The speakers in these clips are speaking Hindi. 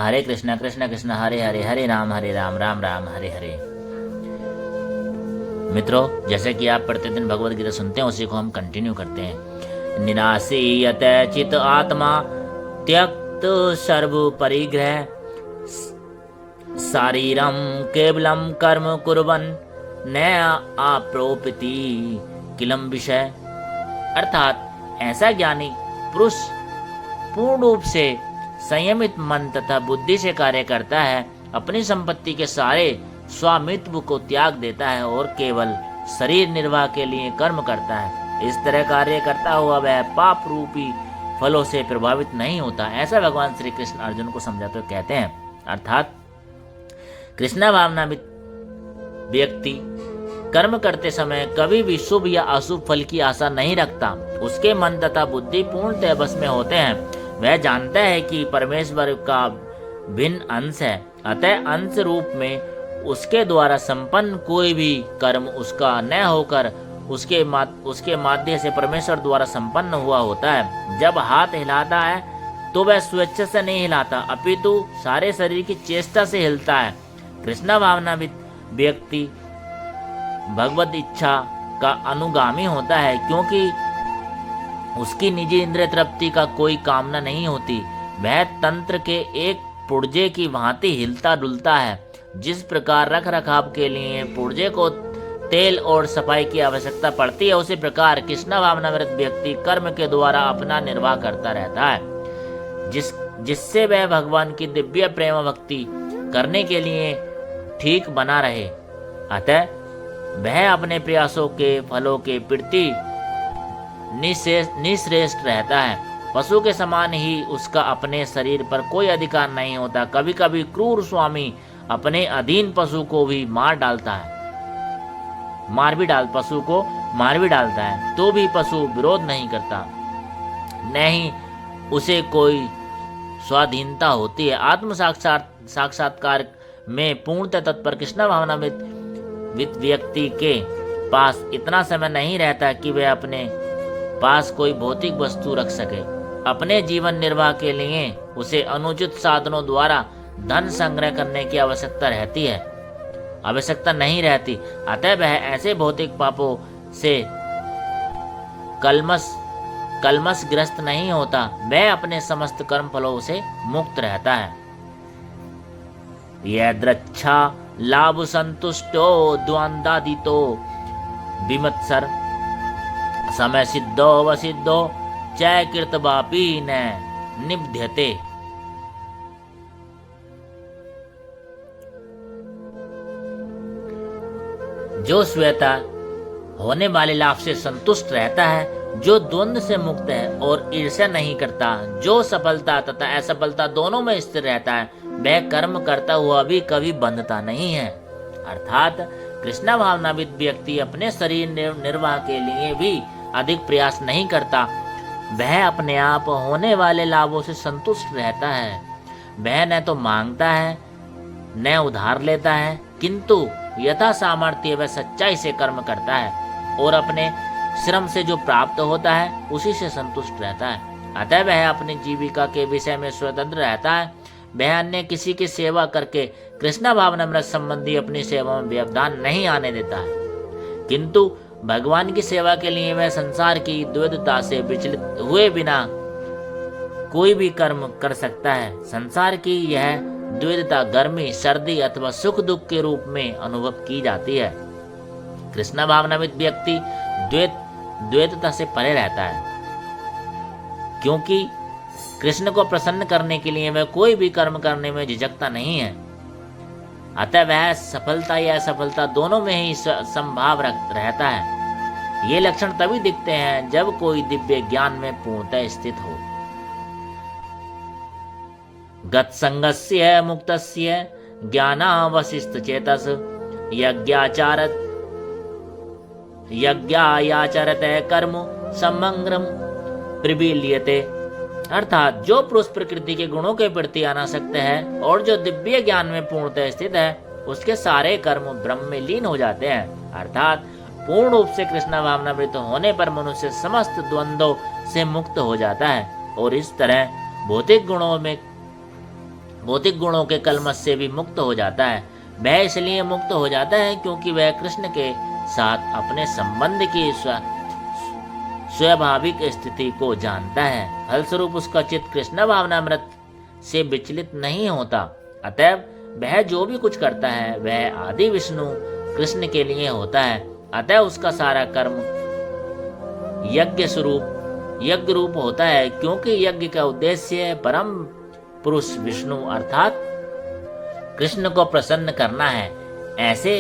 हरे कृष्णा कृष्ण कृष्ण हरे हरे, हरे राम राम राम हरे हरे। मित्रों, जैसे कि आप प्रतिदिन भगवत गीता सुनते हैं, उसी को हम कंटिन्यू करते हैं। निनासीयत चित आत्मा त्यक्त सर्व परिग्रह, शारीरम केवलम कर्म कुर्वन् न आप्रोपिति किलम विषय। अर्थात ऐसा ज्ञानी पुरुष पूर्ण रूप से संयमित मन तथा बुद्धि से कार्य करता है, अपनी संपत्ति के सारे स्वामित्व को त्याग देता है और केवल शरीर निर्वाह के लिए कर्म करता है। इस तरह कार्य करता हुआ वह पाप रूपी फलों से प्रभावित नहीं होता। ऐसा भगवान श्री कृष्ण अर्जुन को समझाते हुए कहते हैं। अर्थात कृष्णा भावनावित व्यक्ति कर्म करते समय कभी भी शुभ या अशुभ फल की आशा नहीं रखता। उसके मन तथा बुद्धि पूर्णतः बस में होते हैं। वह जानता है कि परमेश्वर का भिन्न अंश है, अतः अंश रूप में उसके द्वारा संपन्न कोई भी कर्म उसका न होकर उसके माध्यम से परमेश्वर द्वारा संपन्न हुआ होता है। जब हाथ हिलाता है तो वह स्वेच्छा से नहीं हिलाता, अपितु सारे शरीर की चेष्टा से हिलता है। कृष्णा भावनाविद व्यक्ति भगवत इच्छा का अनुगामी होता है, क्योंकि उसकी निजी इंद्रिय तृप्ति का कोई कामना नहीं होती। वह तंत्र के एक पुर्जे की भांति हिलता डुलता है। जिस प्रकार रख रखाव के लिए पुर्जे को तेल और सफाई की आवश्यकता पड़ती है, उसी प्रकार कृष्णा भावनाविद व्यक्ति कर्म के द्वारा अपना निर्वाह करता रहता है, जिससे वह भगवान की दिव्य प्रेम भक्ति करने के लिए ठीक बना रहे। अतः वह अपने प्रयासों के फलों के प्रति निश्रेष्ठ रहता है। पशु के समान ही उसका अपने शरीर पर कोई अधिकार नहीं होता। कभी कभी क्रूर स्वामी अपने अधीन पशु को भी मार भी डालता है, तो भी पशु विरोध नहीं करता, न ही उसे कोई स्वाधीनता होती है। आत्म साक्षात्कार में पूर्णतः तत्पर कृष्णा भावनाविद व्यक्ति के पास इतना समय नहीं रहता कि वह अपने पास कोई भौतिक वस्तु रख सके। अपने जीवन निर्वाह के लिए उसे अनुचित साधनों द्वारा धन संग्रह करने की आवश्यकता नहीं रहती। अतः वह ऐसे भौतिक पापों से कलमशग्रस्त नहीं होता। वह अपने समस्त कर्म फलों से मुक्त रहता है। यद्रच्छा लाभ संतुष्टो द्वंद्वादितो विमत्सर समय सिद्धो वसिद्धो चय कृतवापी न निबध्यते। जो स्वतः होने वाले लाभ से संतुष्ट रहता है, जो द्वंद्व से मुक्त है और ईर्ष्या नहीं करता, जो सफलता तथा असफलता दोनों में स्थिर रहता है, वह कर्म करता हुआ भी कभी बंधता नहीं है। अर्थात कृष्णा भावनाविद व्यक्ति अपने शरीर निर्वाह के लिए भी अधिक प्रयास नहीं करता। वह अपने आप होने वाले लाभों से संतुष्ट रहता है। वह न तो मांगता है न उधार लेता है, किंतु यथा सामर्थ्य वह सच्चाई से कर्म करता है और अपने श्रम से जो प्राप्त होता है उसी से संतुष्ट रहता है। अतः वह अपनी जीविका के विषय में स्वतंत्र रहता है। वह अन्य किसी की सेवा करके कृष्णा भावनामृत संबंधी अपनी सेवा में व्यवधान नहीं आने देता है, किंतु भगवान की सेवा के लिए वह संसार की द्वैतता से विचलित हुए बिना कोई भी कर्म कर सकता है। संसार की यह द्वैतता गर्मी, सर्दी अथवा सुख दुख के रूप में अनुभव की जाती है। कृष्णा भावनाविद व्यक्ति द्वैतता से परे रहता है, क्योंकि कृष्ण को प्रसन्न करने के लिए वह कोई भी कर्म करने में झिझकता नहीं है। अतः वह सफलता या असफलता दोनों में ही संभाव रहता है। ये लक्षण तभी दिखते हैं जब कोई दिव्य ज्ञान में पूर्णतः स्थित हो। गतसंगस्य मुक्तस्य ज्ञानावशिष्ट चेतस यज्ञायाचरत कर्म समग्रम प्रबील्यते। अर्थात जो पुरुष प्रकृति के गुणों के प्रति अनासक्त है और जो दिव्य ज्ञान में पूर्णतः स्थित है, उसके सारे कर्म ब्रह्म में लीन हो जाते हैं। अर्थात पूर्ण रूप से कृष्णा भावनामृत होने पर मनुष्य समस्त द्वंद्वों से मुक्त हो जाता है और इस तरह भौतिक गुणों में भौतिक गुणों के कलमश से भी मुक्त हो जाता है। वह इसलिए मुक्त हो जाता है क्योंकि वह कृष्ण के साथ अपने संबंध की स्वाभाविक स्थिति को जानता है। फलस्वरूप उसका चित्त कृष्ण भावनामृत से विचलित नहीं होता। अतएव वह जो भी कुछ करता है वह आदि विष्णु कृष्ण के लिए होता है। अतः उसका सारा कर्म यज्ञ रूप होता है, क्योंकि यज्ञ का उद्देश्य परम पुरुष विष्णु अर्थात कृष्ण को प्रसन्न करना है। ऐसे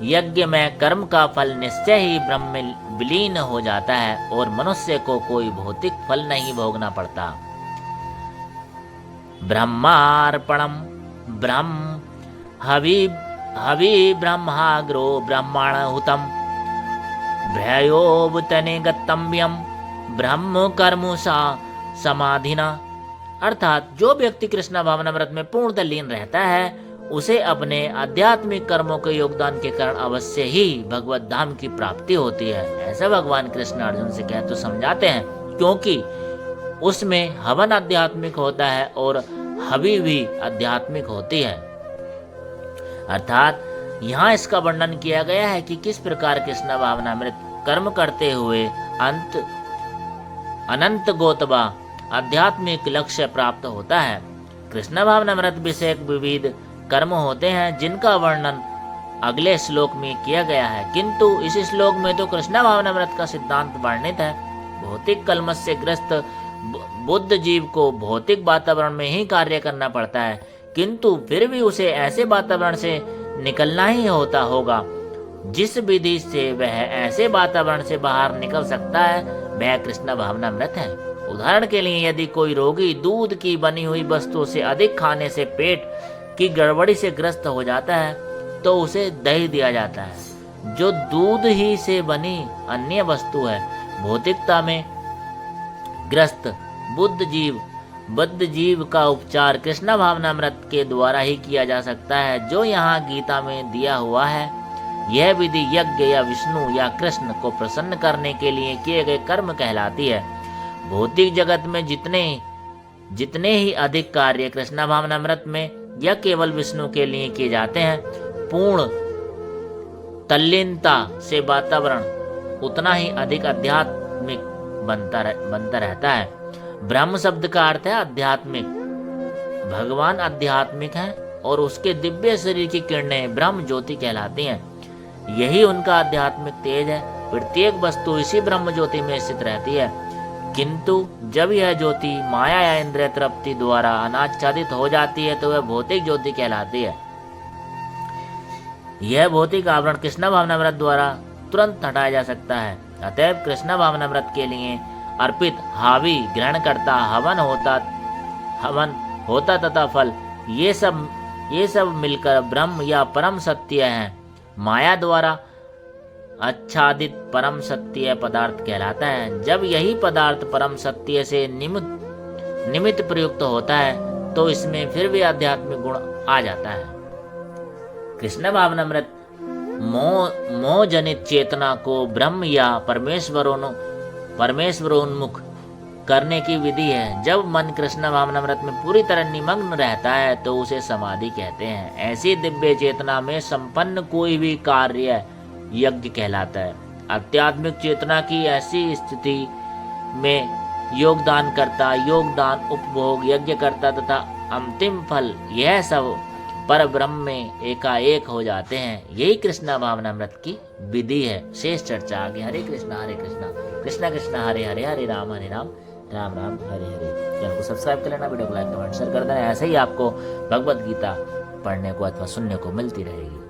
यज्ञ में कर्म का फल निश्चय ही ब्रह्म में विलीन हो जाता है और मनुष्य को कोई भौतिक फल नहीं भोगना पड़ता। ब्रह्मार्पणम ब्रह्म हवि ब्रह्माग्रो ब्रह्मण हुतम भ्रयोबतने गतम्यम ब्रह्म कर्म समाधिना। अर्थात जो व्यक्ति कृष्ण भावनामृत में पूर्णतः लीन रहता है उसे अपने आध्यात्मिक कर्मों के योगदान के कारण अवश्य ही भगवत धाम की प्राप्ति होती है। ऐसा भगवान कृष्ण अर्जुन से कह तो समझाते हैं, क्योंकि उसमें हवन आध्यात्मिक होता है और हवि भी आध्यात्मिक होती है। अर्थात यहाँ इसका वर्णन किया गया है कि किस प्रकार कृष्ण भावनामृत कर्म करते हुए अनंत गोतबा आध्यात्मिक लक्ष्य प्राप्त होता है। कृष्ण भावनामृत विषयक विविध कर्म होते हैं जिनका वर्णन अगले श्लोक में किया गया है, किंतु इस श्लोक में तो कृष्ण भावनामृत का सिद्धांत वर्णित है। भौतिक कलमश से ग्रस्त बुद्ध जीव को भौतिक वातावरण में ही कार्य करना पड़ता है, किंतु फिर भी उसे ऐसे वातावरण से निकलना ही होगा जिस विधि से वह ऐसे वातावरण से बाहर निकल सकता है, वह कृष्ण भावनामृत है। उदाहरण के लिए यदि कोई रोगी दूध की बनी हुई वस्तु से अधिक खाने से पेट की गड़बड़ी से ग्रस्त हो जाता है तो उसे दही दिया जाता है, जो दूध ही से बनी अन्य वस्तु है। भौतिकता में ग्रस्त बुद्ध जीव का उपचार कृष्ण भावनामृत के द्वारा ही किया जा सकता है, जो यहाँ गीता में दिया हुआ है। यह विधि यज्ञ या विष्णु या कृष्ण को प्रसन्न करने के लिए किए गए कर्म कहलाती है। भौतिक जगत में जितने ही अधिक कार्य कृष्ण भावनामृत में या केवल विष्णु के लिए किए जाते हैं, पूर्ण तल्लीनता से वातावरण उतना ही अधिक आध्यात्मिक बनता रहता है। ब्रह्म शब्द का अर्थ है आध्यात्मिक। भगवान आध्यात्मिक हैं और उसके दिव्य शरीर की किरणें ब्रह्म ज्योति कहलाती हैं। यही उनका आध्यात्मिक तेज है। प्रत्येक वस्तु इसी ब्रह्म ज्योति में स्थित रहती है, किंतु जब यह ज्योति माया या इंद्रिय तृप्ति द्वारा अनाच्छादित हो जाती है तो वह भौतिक ज्योति कहलाती है। यह भौतिक आवरण कृष्ण भावनामृत द्वारा तुरंत हटाया जा सकता है। अतएव कृष्ण भावनामृत के लिए अर्पित हावी ग्रहण करता हवन होता तथा फल ये सब मिलकर ब्रह्म या परम सत्य है। माया द्वारा आच्छादित परम सत्य पदार्थ कहलाता है। जब यही पदार्थ परम सत्य से निमित्त प्रयुक्त होता है तो इसमें फिर भी आध्यात्मिक गुण आ जाता है। कृष्ण भावनामृत मोह जनित चेतना को ब्रह्म या परमेश्वरोन्मुख करने की विधि है। जब मन कृष्ण भावनामृत में पूरी तरह निमग्न रहता है तो उसे समाधि कहते हैं। ऐसी दिव्य चेतना में संपन्न कोई भी कार्य यज्ञ कहलाता है। आध्यात्मिक चेतना की ऐसी स्थिति में योगदान उपभोग यज्ञ करता तथा अंतिम फल यह सब पर ब्रह्म में एकाएक हो जाते हैं। यही कृष्ण भावनामृत की विधि है। शेष चर्चा आगे। हरे कृष्णा कृष्णा कृष्णा हरे हरे, हरे राम राम राम हरे हरे। चैनल को सब्सक्राइब कर लेना, वीडियो को लाइक कमेंट शेयर कर देना। ऐसे ही आपको भगवत गीता पढ़ने को अथवा सुनने को मिलती रहेगी।